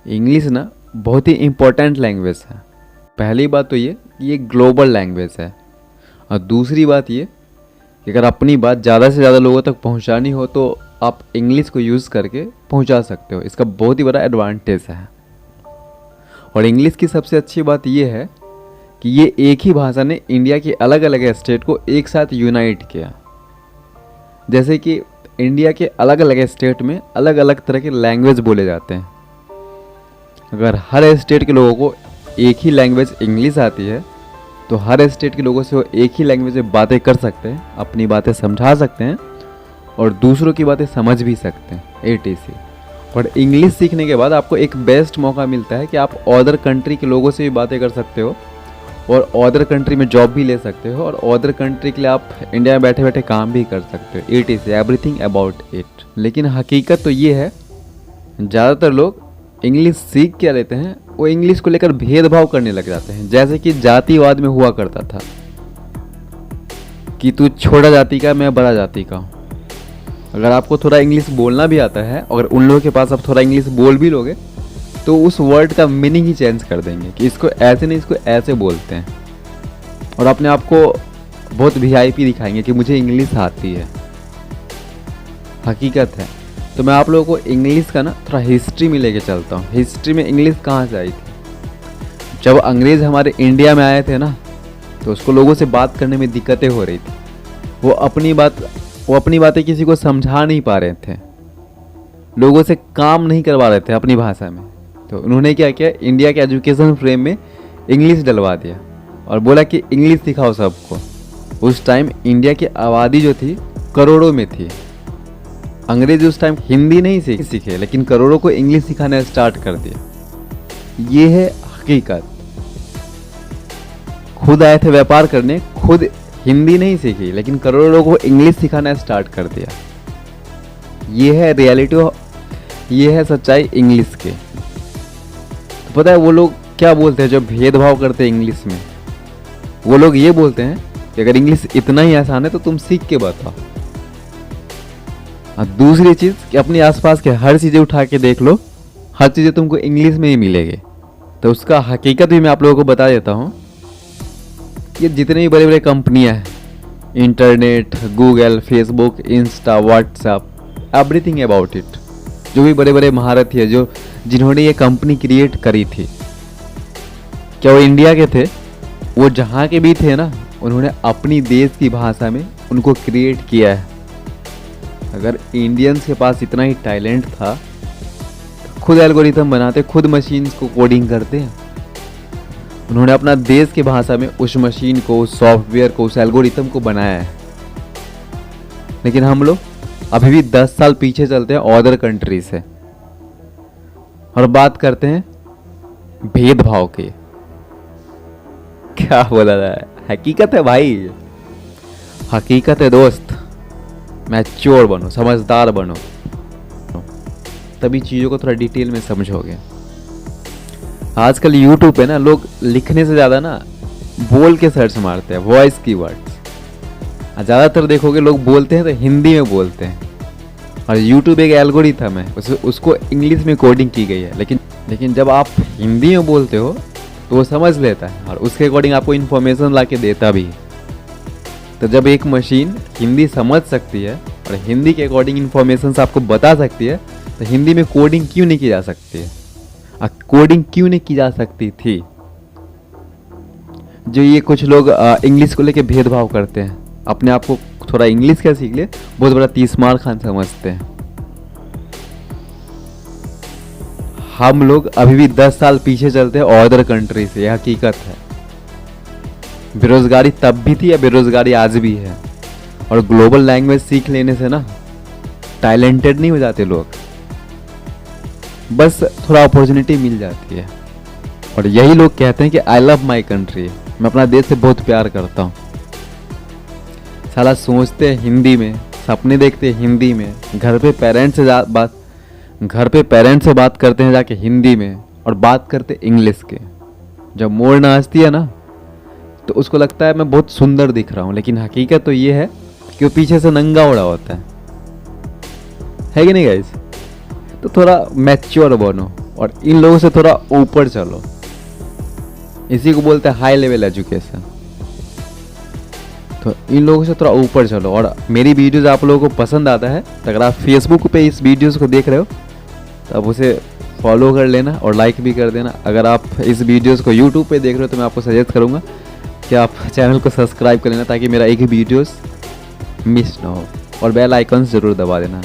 English ना बहुत ही important language है। पहली बात तो ये ग्लोबल लैंग्वेज है। और दूसरी बात ये कि अगर अपनी बात ज़्यादा से ज़्यादा लोगों तक पहुंचानी हो तो आप इंग्लिश को यूज़ करके पहुंचा सकते हो। इसका बहुत ही बड़ा एडवांटेज है। और इंग्लिश की सबसे अच्छी बात ये है कि ये एक ही भाषा ने इंडिया के अलग अलग स्टेट को एक साथ यूनाइट किया। जैसे कि इंडिया के अलग अलग स्टेट में अलग अलग तरह के लैंग्वेज बोले जाते हैं। अगर हर स्टेट के लोगों को एक ही लैंग्वेज इंग्लिश आती है तो हर स्टेट के लोगों से वो एक ही लैंग्वेज में बातें कर सकते हैं, अपनी बातें समझा सकते हैं और दूसरों की बातें समझ भी सकते हैं ATC। और इंग्लिश सीखने के बाद आपको एक बेस्ट मौका मिलता है कि आप अदर कंट्री के लोगों से भी बातें कर सकते हो और अदर कंट्री में जॉब भी ले सकते हो और अदर कंट्री के लिए आप इंडिया में बैठे बैठे काम भी कर सकते हो। ATC everything about it. लेकिन हकीकत तो ये है, ज़्यादातर लोग इंग्लिश सीख क्या लेते हैं, वो इंग्लिश को लेकर भेदभाव करने लग जाते हैं। जैसे कि जातिवाद में हुआ करता था कि तू छोटा जाति का, मैं बड़ा जाति का हूँ। अगर आपको थोड़ा इंग्लिश बोलना भी आता है, अगर उन लोगों के पास आप थोड़ा इंग्लिश बोल भी लोगे तो उस वर्ड का मीनिंग ही चेंज कर देंगे कि इसको ऐसे नहीं, इसको ऐसे बोलते हैं। और अपने आप को बहुत VIP दिखाएंगे कि मुझे इंग्लिश आती है। हकीकत है। तो मैं आप लोगों को इंग्लिश का ना थोड़ा हिस्ट्री में लेके चलता हूँ। हिस्ट्री में इंग्लिश कहाँ से आई थी। जब अंग्रेज़ हमारे इंडिया में आए थे ना, तो उसको लोगों से बात करने में दिक्कतें हो रही थी। वो अपनी बातें किसी को समझा नहीं पा रहे थे, लोगों से काम नहीं करवा रहे थे अपनी भाषा में। तो उन्होंने क्या किया, इंडिया के एजुकेशन फ्रेम में इंग्लिश डलवा दिया और बोला कि इंग्लिश सिखाओ सबको। उस टाइम इंडिया की आबादी जो थी करोड़ों में थी। अंग्रेज उस टाइम हिंदी नहीं सीखे लेकिन करोड़ों को इंग्लिश सिखाना स्टार्ट कर दिया। ये है हकीकत। खुद आए थे व्यापार करने, खुद हिंदी नहीं सीखी लेकिन करोड़ों लोगों को इंग्लिश सिखाना स्टार्ट कर दिया। ये है रियलिटी, ये है सच्चाई इंग्लिश के। तो पता है वो लोग क्या बोलते हैं जो भेदभाव करते हैं इंग्लिश में? वो लोग ये बोलते हैं कि अगर इंग्लिश इतना ही आसान है तो तुम सीख के बताओ। और दूसरी चीज़ कि अपने आसपास के हर चीज़ें उठा के देख लो, हर चीज़ें तुमको इंग्लिश में ही मिलेगी। तो उसका हकीकत भी मैं आप लोगों को बता देता हूँ। ये जितने भी बड़े बड़े कंपनियाँ हैं, internet, Google, Facebook, Insta, WhatsApp, everything about it, जो भी बड़े बड़े महारथी है जिन्होंने ये कंपनी क्रिएट करी थी, क्या वो इंडिया के थे? वो जहाँ के भी थे ना, उन्होंने अपनी देश की भाषा में उनको क्रिएट किया है। अगर इंडियंस के पास इतना ही टैलेंट था तो खुद एल्गोरिथम बनाते, खुद मशीन को कोडिंग करते हैं। उन्होंने अपना देश की भाषा में उस मशीन को, उस सॉफ्टवेयर को, उस एल्गोरिथम को बनाया है। लेकिन हम लोग अभी भी 10 साल पीछे चलते हैं अदर कंट्री से और बात करते हैं भेदभाव के। क्या बोला जाए, हकीकत है भाई, हकीकत है दोस्त। मैच्योर बनो, समझदार बनो, तभी चीज़ों को थोड़ा डिटेल में समझोगे। आजकल YouTube पे ना लोग लिखने से ज़्यादा ना बोल के सर्च मारते हैं, वॉइस कीवर्ड्स। ज़्यादातर देखोगे लोग बोलते हैं तो हिंदी में बोलते हैं। और YouTube एक एल्गोरिथम है, उसको इंग्लिश में कोडिंग की गई है। लेकिन जब आप हिंदी में बोलते हो तो वो समझ लेता है और उसके अकॉर्डिंग आपको इन्फॉर्मेशन ला के देता भी है। तो जब एक मशीन हिंदी समझ सकती है और हिंदी के अकॉर्डिंग इन्फॉर्मेशन आपको बता सकती है तो हिंदी में कोडिंग क्यों नहीं की जा सकती है? कोडिंग क्यों नहीं की जा सकती थी? जो ये कुछ लोग इंग्लिश को लेके भेदभाव करते हैं, अपने आप को थोड़ा इंग्लिश क्या सीख ले, बहुत बड़ा तीसमार खान समझते हैं। हम लोग अभी भी 10 साल पीछे चलते हैं अदर कंट्री से, यह हकीकत है। बेरोजगारी तब भी थी या बेरोजगारी आज भी है। और ग्लोबल लैंग्वेज सीख लेने से ना टैलेंटेड नहीं हो जाते लोग, बस थोड़ा अपॉर्चुनिटी मिल जाती है। और यही लोग कहते हैं कि आई लव माई कंट्री, मैं अपना देश से बहुत प्यार करता हूँ। साला सोचते हैं हिंदी में, सपने देखते हैं हिंदी में, घर पे पेरेंट्स से बात करते हैं जाके हिंदी में और बात करते इंग्लिश के। जब मोर नाचती है ना तो उसको लगता है मैं बहुत सुंदर दिख रहा हूँ, लेकिन हकीकत तो ये है कि वो पीछे से नंगा उड़ा होता है कि नहीं गाइस? तो थोड़ा मैच्योर बनो और इन लोगों से थोड़ा ऊपर चलो। इसी को बोलते हैं हाई लेवल एजुकेशन। तो इन लोगों से थोड़ा ऊपर चलो। और मेरी वीडियोज़ आप लोगों को पसंद आता है तो अगर आप फेसबुक पे इस वीडियोज़ को देख रहे हो तो आप उसे फॉलो कर लेना और लाइक भी कर देना। अगर आप इस वीडियोज़ को यूट्यूब पे देख रहे हो तो मैं आपको सजेस्ट करूँगा कि आप चैनल को सब्सक्राइब कर लेना ताकि मेरा एक ही वीडियोज़ मिस ना हो, और बेल आइकन ज़रूर दबा देना।